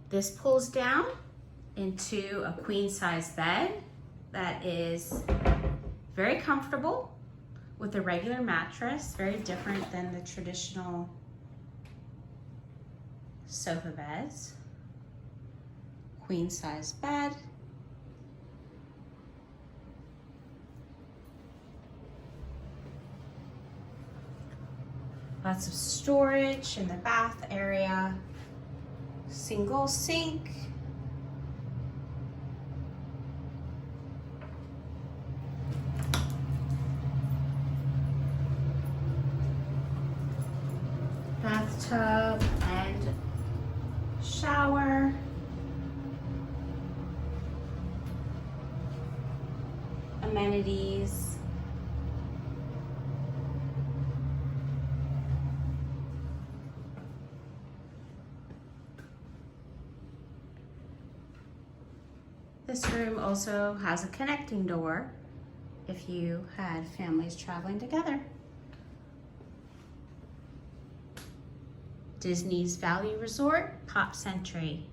This pulls down into a queen size bed that is very comfortable with a regular mattress, very different than the traditional sofa beds. Queen size bed. Lots of storage in the bath area. Single sink. Bathtub and shower. Amenities. This room also has a connecting door if you had families traveling together. Disney's Valley Resort, Pop Century.